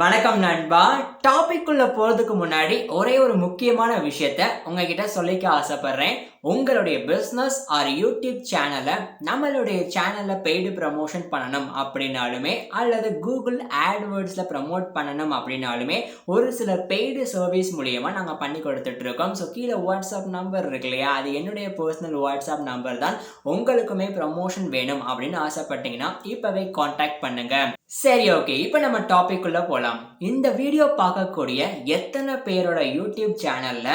வணக்கம் நண்பா. டாபிக் உள்ள போறதுக்கு முன்னாடி ஒரே ஒரு முக்கியமான விஷயத்த உங்ககிட்ட சொல்லிக்க ஆசைப்படுறேன். உங்களுடைய பிசினஸ் ஆர் யூடியூப் சேனலை நம்மளுடைய சேனல்ல பெய்டு ப்ரமோஷன் பண்ணணும் அப்படின்னாலுமே அல்லது கூகுள் ஆட்வேர்ட்ஸ்ல ப்ரமோட் பண்ணணும் அப்படின்னாலுமே ஒரு சில பெய்டு சர்வீஸ் மூலியமா நாங்கள் பண்ணி கொடுத்துட்டு இருக்கோம். ஸோ கீழே வாட்ஸ்அப் நம்பர் இருக்கு இல்லையா, அது என்னுடைய பர்சனல் வாட்ஸ்அப் நம்பர் தான். உங்களுக்குமே ப்ரமோஷன் வேணும் அப்படின்னு ஆசைப்பட்டீங்கன்னா இப்பவே காண்டாக்ட் பண்ணுங்க. சரி, ஓகே, இப்போ நம்ம டாபிக் உள்ள போலாம். இந்த வீடியோ பார்க்கக்கூடிய எத்தனை பேரோட யூடியூப் சேனல்ல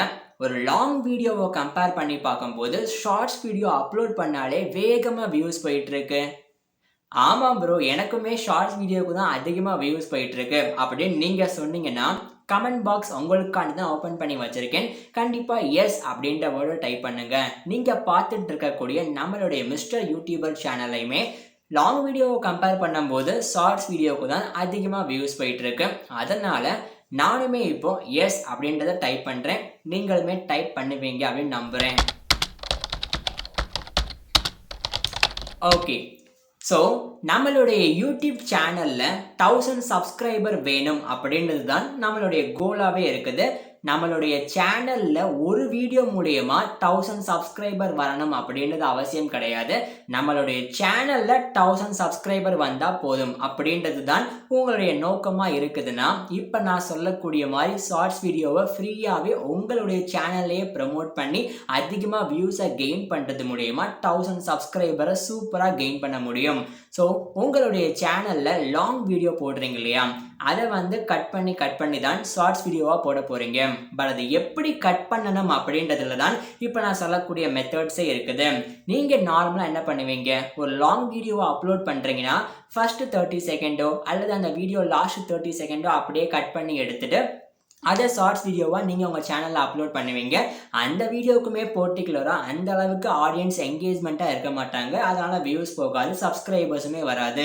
ஒரு லாங் வீடியோவை கம்பேர் பண்ணி பார்க்கும்போது ஷார்ட்ஸ் வீடியோ அப்லோட் பண்ணாலே வேகமா வியூஸ் போயிட்டு இருக்கு? ஆமாம் ப்ரோ, எனக்குமே ஷார்ட்ஸ் வீடியோவுக்கு தான் அதிகமாக வியூஸ் போயிட்டு இருக்கு அப்படின்னு நீங்க சொன்னீங்கன்னா கமெண்ட் பாக்ஸ் உங்களுக்காண்டி தான் ஓப்பன் பண்ணி வச்சிருக்கேன். கண்டிப்பா எஸ் அப்படின்ற வேர்டை டைப் பண்ணுங்க. நீங்க பார்த்துட்டு இருக்கக்கூடிய நம்மளுடைய மிஸ்டர் யூடியூபர் சேனல்லையுமே லாங் வீடியோவை கம்பேர் பண்ணும்போது ஷார்ட்ஸ் வீடியோவுக்கு தான் அதிகமாக வியூஸ் போயிட்டு இருக்கு. அதனால நானுமே இப்போ எஸ் அப்படின்றத டைப் பண்ணுறேன். நீங்களுமே டைப் பண்ணுவீங்க அப்படின்னு நம்புகிறேன். ஓகே, ஸோ நம்மளுடைய யூடியூப் சேனலில் 1000 சப்ஸ்கிரைபர் வேணும் அப்படின்றது தான் நம்மளுடைய கோலாகவே இருக்குது. நம்மளுடைய சேனலில் ஒரு வீடியோ மூலயமா 1000 சப்ஸ்கிரைபர் வரணும் அப்படின்றது அவசியம் கிடையாது. நம்மளுடைய சேனலில் 1000 சப்ஸ்கிரைபர் வந்தால் போதும் அப்படின்றது தான் உங்களுடைய நோக்கமாக இருக்குதுன்னா இப்போ நான் சொல்லக்கூடிய மாதிரி ஷார்ட்ஸ் வீடியோவை ஃப்ரீயாகவே உங்களுடைய சேனல்லையே ப்ரமோட் பண்ணி அதிகமாக வியூஸை கெயின் பண்ணுறது மூலயமா 1000 சப்ஸ்கிரைபரை சூப்பராக கெயின் பண்ண முடியும். ஸோ உங்களுடைய சேனலில் லாங் வீடியோ போடுறீங்க இல்லையா, அதை கட் பண்ணி தான் ஷார்ட்ஸ் வீடியோவாக போட போகிறீங்க. பட் அது எப்படி கட் பண்ணணும் அப்படின்றதுல தான் இப்போ நான் சொல்லக்கூடிய மெத்தட்ஸே இருக்குது. நீங்கள் நார்மலாக என்ன பண்ணுவீங்க, ஒரு லாங் வீடியோவை அப்லோட் பண்ணுறீங்கன்னா ஃபர்ஸ்ட் 30 செகண்டோ அல்லது அந்த வீடியோ லாஸ்ட் 30 செகண்டோ அப்படியே கட் பண்ணி எடுத்துட்டு அதை ஷார்ட்ஸ் வீடியோவாக நீங்கள் உங்கள் சேனலில் அப்லோட் பண்ணுவீங்க. அந்த வீடியோவுக்குமே பர்டிகுலராக அந்த அளவுக்கு ஆடியன்ஸ் என்கேஜ்மெண்ட்டாக இருக்க மாட்டாங்க. அதனால் வியூஸ் போகாது, சப்ஸ்கிரைபர்ஸுமே வராது.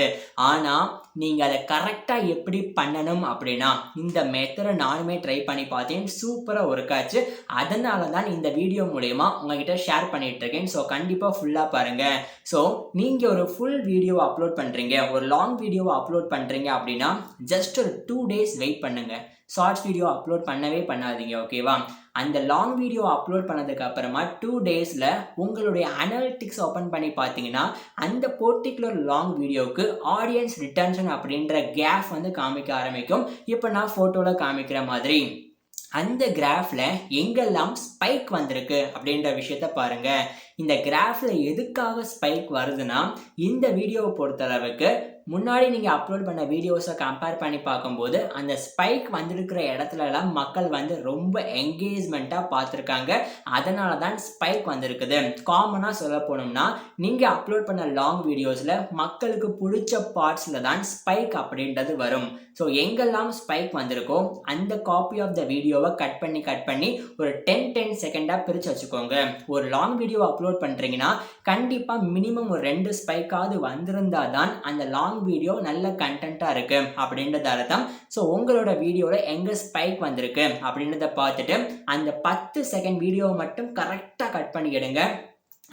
ஆனால் நீங்கள் அதை கரெக்டாக எப்படி பண்ணணும் அப்படின்னா இந்த மெத்தடை நானுமே ட்ரை பண்ணி பார்த்தேன். சூப்பராக ஒர்க் ஆச்சு. அதனால தான் இந்த வீடியோ மூலயமா உங்ககிட்ட ஷேர் பண்ணிட்டு இருக்கேன். ஸோ கண்டிப்பாக ஃபுல்லாக பாருங்கள். ஸோ நீங்கள் ஒரு ஃபுல் வீடியோவை அப்லோட் பண்ணுறீங்க, ஒரு லாங் வீடியோவை அப்லோட் பண்ணுறீங்க அப்படின்னா ஜஸ்ட் ஒரு 2 days வெயிட் பண்ணுங்கள். ஷார்ட்ஸ் வீடியோ அப்லோட் பண்ணவே பண்ணாதீங்க, ஓகேவா? அந்த லாங் வீடியோ அப்லோட் பண்ணதுக்கு அப்புறமா 2 daysல உங்களுடைய அனாலிட்டிக்ஸ் ஓப்பன் பண்ணி பார்த்தீங்கன்னா அந்த பர்டிகுலர் லாங் வீடியோவுக்கு ஆடியன்ஸ் ரிட்டன்ஷன் அப்படின்ற கிராஃப் காமிக்க ஆரம்பிக்கும். இப்போ நான் ஃபோட்டோவில் காமிக்கிற மாதிரி அந்த கிராஃபில் எங்கெல்லாம் ஸ்பைக் வந்திருக்கு அப்படின்ற விஷயத்த பாருங்க. இந்த கிராஃபில் எதுக்காக ஸ்பைக் வருதுன்னா இந்த வீடியோவை பொறுத்தளவுக்கு முன்னாடி நீங்கள் அப்லோட் பண்ண வீடியோஸை கம்பேர் பண்ணி பார்க்கும்போது அந்த ஸ்பைக் வந்திருக்கிற இடத்துலலாம் மக்கள் ரொம்ப என்கேஜ்மெண்ட்டாக பார்த்துருக்காங்க. அதனால தான் ஸ்பைக் வந்திருக்குது. காமனாக சொல்ல போனோம்னா நீங்கள் அப்லோட் பண்ண லாங் வீடியோஸில் மக்களுக்கு பிடிச்ச பார்ட்ஸில் தான் ஸ்பைக் அப்படின்றது வரும். ஸோ எங்கெல்லாம் ஸ்பைக் வந்திருக்கோ அந்த காப்பி ஆஃப் த வீடியோவை கட் பண்ணி ஒரு 10 செகண்டாக பிரித்து வச்சுக்கோங்க. ஒரு லாங் வீடியோ அப்லோட் பண்ணுறீங்கன்னா கண்டிப்பாக மினிமம் ஒரு 2 ஸ்பைக்காவது வந்திருந்தால் தான் அந்த லாங் வீடியோ நல்ல கண்டென்ட்டாக இருக்கு அப்படின்றது அர்த்தம். ஸோ உங்களோட வீடியோவில் எங்கே ஸ்பைக் வந்திருக்கு அப்படின்றத பார்த்துட்டு அந்த 10 செகண்ட் வீடியோவை மட்டும் கரெக்டாக கட் பண்ணிக்கிடுங்க.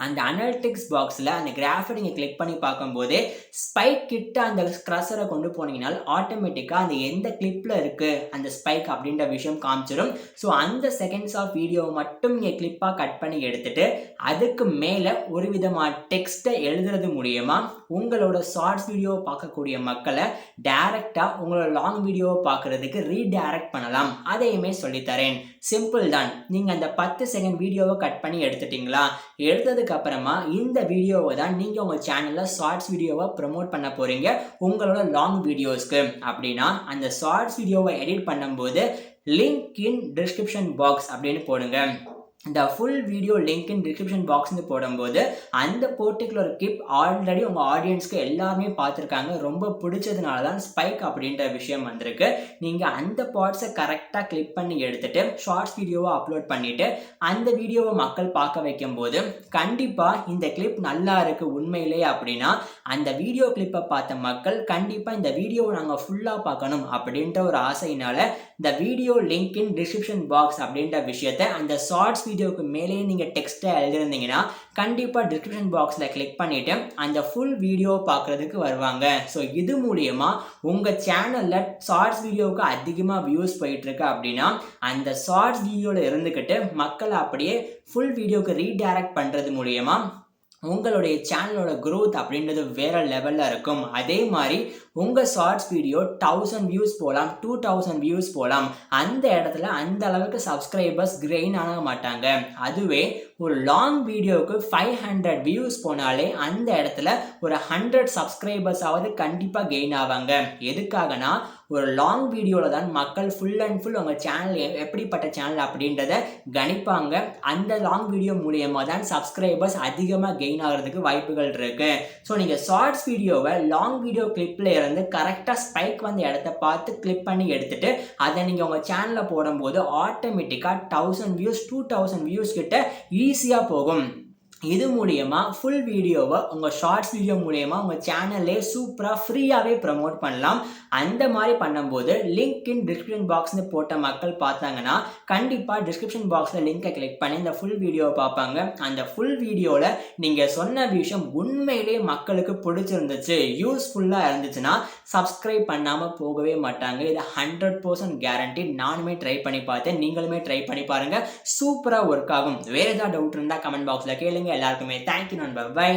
அந்த அனாலிட்டிக்ஸ் பாக்ஸில் அந்த கிராஃபை நீங்கள் கிளிக் பண்ணி பார்க்கும்போதே ஸ்பைக் கிட்ட அந்த க்ரஸரை கொண்டு போனீங்கன்னா ஆட்டோமேட்டிக்காக அந்த எந்த கிளிப்பில் இருக்குது அந்த ஸ்பைக் அப்படின்ற விஷயம் காமிச்சிடும். ஸோ அந்த செகண்ட்ஸ் ஆஃப் வீடியோவை மட்டும் நீங்கள் கிளிப்பாக கட் பண்ணி எடுத்துட்டு அதுக்கு மேலே ஒரு விதமான டெக்ஸ்ட்டை எழுதுறது மூலியமா உங்களோட ஷார்ட்ஸ் வீடியோவை பார்க்கக்கூடிய மக்களை டைரெக்டாக உங்களோட லாங் வீடியோவை பார்க்குறதுக்கு ரீடைரக்ட் பண்ணலாம். அதையுமே சொல்லித்தரேன். சிம்பிள் தான். நீங்கள் அந்த 10 செகண்ட் வீடியோவை கட் பண்ணி எடுத்துட்டீங்களா, எடுத்ததுக்கு அப்புறமா இந்த வீடியோவை தான் நீங்கள் உங்கள் சேனலில் ஷார்ட்ஸ் வீடியோவை ப்ரமோட் பண்ண போகிறீங்க உங்களோட லாங் வீடியோஸ்க்கு. அப்படின்னா அந்த ஷார்ட்ஸ் வீடியோவை எடிட் பண்ணும்போது லிங்க் இன் டிஸ்கிரிப்ஷன் பாக்ஸ் அப்படின்னு போடுங்க. இந்த full video link in description பாக்ஸ்னு போடும்போது அந்த பர்டிகுலர் கிளிப் ஆல்ரெடி உங்கள் ஆடியன்ஸ்க்கு எல்லாருமே பார்த்துருக்காங்க. ரொம்ப பிடிச்சதுனால தான் ஸ்பைக் அப்படின்ற விஷயம் வந்திருக்கு. நீங்கள் அந்த பார்ட்ஸை கரெக்டாக கிளிக் பண்ணி எடுத்துகிட்டு ஷார்ட்ஸ் வீடியோவை அப்லோட் பண்ணிவிட்டு அந்த வீடியோவை மக்கள் பார்க்க வைக்கும்போது கண்டிப்பாக இந்த கிளிப் நல்லா இருக்குது உண்மையிலே அப்படின்னா அந்த வீடியோ கிளிப்பை பார்த்த மக்கள் கண்டிப்பாக இந்த வீடியோவை நாங்கள் ஃபுல்லாக பார்க்கணும் அப்படின்ற ஒரு ஆசையினால இந்த video link in description box அப்படின்ற விஷயத்தை அந்த ஷார்ட்ஸ் வீடியோவுக்கு மேலேயே நீங்கள் டெக்ஸ்ட்டாக எழுதிருந்தீங்கன்னா கண்டிப்பாக டிஸ்கிரிப்ஷன் பாக்ஸில் கிளிக் பண்ணிவிட்டு அந்த ஃபுல் வீடியோ பார்க்குறதுக்கு வருவாங்க. ஸோ இது மூலியமா உங்கள் சேனலில் ஷார்ட்ஸ் வீடியோவுக்கு அதிகமாக வியூஸ் போயிட்டுருக்கு அப்படின்னா அந்த ஷார்ட்ஸ் வீடியோவில் இருந்துக்கிட்டு மக்களை அப்படியே ஃபுல் வீடியோவுக்கு ரீடைரக்ட் பண்ணுறது மூலியமா உங்களுடைய சேனலோட growth அப்படின்றது வேற லெவலில் இருக்கும். அதே மாதிரி உங்கள் ஷார்ட்ஸ் வீடியோ 1000 வியூஸ் போகலாம், 2000 வியூஸ் போகலாம். அந்த இடத்துல அந்த அளவுக்கு சப்ஸ்கிரைபர்ஸ் கெயின் ஆக மாட்டாங்க. அதுவே ஒரு லாங் வீடியோவுக்கு 500 வியூஸ் போனாலே அந்த இடத்துல ஒரு 100 சப்ஸ்கிரைபர்ஸாவது கண்டிப்பாக கெயின் ஆவாங்க. எதுக்காகனா ஒரு லாங் வீடியோவில் தான் மக்கள் ஃபுல் அண்ட் ஃபுல் உங்கள் சேனல் எப்படிப்பட்ட சேனல் அப்படின்றத கணிப்பாங்க. அந்த லாங் வீடியோ மூலியமாக தான் சப்ஸ்கிரைபர்ஸ் அதிகமாக கெயின் ஆகிறதுக்கு வாய்ப்புகள் இருக்குது. ஸோ நீங்கள் ஷார்ட்ஸ் வீடியோவை லாங் வீடியோ கிளிப்பில் இருந்து கரெக்டாக ஸ்பைக் வந்த இடத்த பார்த்து கிளிப் பண்ணி எடுத்துட்டு அதை நீங்கள் உங்கள் சேனலில் போடும்போது ஆட்டோமேட்டிக்காக 1000 வியூஸ் 2000 வியூஸ் கிட்ட ஈஸியாக போகும். இது மூலியமா ஃபுல் வீடியோவை உங்கள் ஷார்ட்ஸ் வீடியோ மூலியமா உங்கள் சேனல்லே சூப்பராக ஃப்ரீயாகவே ப்ரமோட் பண்ணலாம். அந்த மாதிரி பண்ணும்போது லிங்க் இன் டிஸ்கிரிப்ஷன் பாக்ஸ்னு போட்ட மக்கள் பார்த்தாங்கன்னா கண்டிப்பாக டிஸ்கிரிப்ஷன் பாக்ஸில் லிங்கை கிளிக் பண்ணி இந்த ஃபுல் வீடியோவை பார்ப்பாங்க. அந்த ஃபுல் வீடியோவில் நீங்கள் சொன்ன விஷயம் உண்மையிலே மக்களுக்கு பிடிச்சிருந்துச்சு, யூஸ்ஃபுல்லாக இருந்துச்சுன்னா சப்ஸ்கிரைப் பண்ணாமல் போகவே மாட்டாங்க. இது 100% கேரண்டி. நானுமே ட்ரை பண்ணி பார்த்தேன், நீங்களுமே ட்ரை பண்ணி பாருங்கள், சூப்பராக ஒர்க் ஆகும். வேறு ஏதாவது டவுட் இருந்தால் கமெண்ட் பாக்ஸில் கேளுங்க. எல்லாருக்குமே தேங்க்யூ நண்பா, பை.